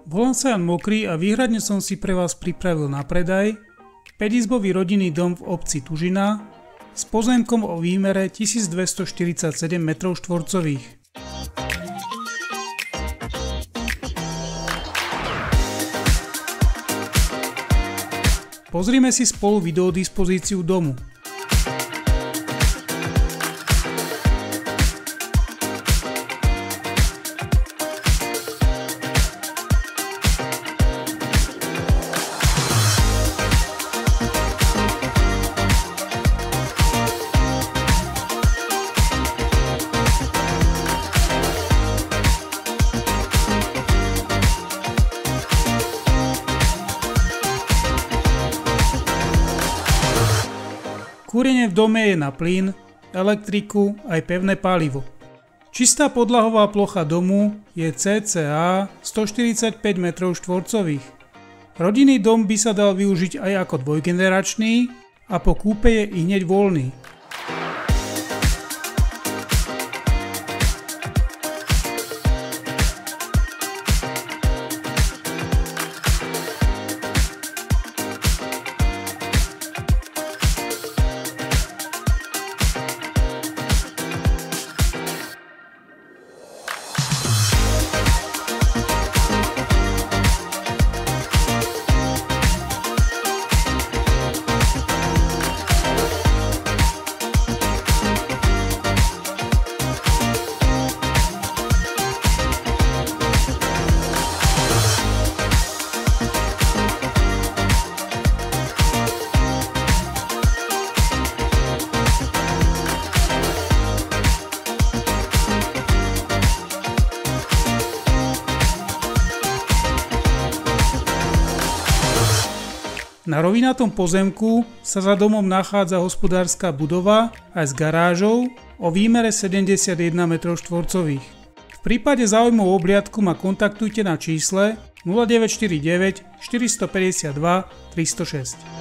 Volám sa Jan Mokrý a výhradne som si pre vás pripravil na predaj 5-izbový rodinný dom v obci Tužina s pozemkom o výmere 1247 m². Pozrime si spolu videodispozíciu domu. Kúrenie v dome je na plyn, elektriku aj pevné palivo. Čistá podlahová plocha domu je cca 145 m². Rodinný dom by sa dal využiť aj ako dvojgeneračný a po kúpe je ihneď voľný. Na rovinatom pozemku sa za domom nachádza hospodárska budova aj s garážou o výmere 71 m². V prípade záujmu o obliadku ma kontaktujte na čísle 0949 452 306.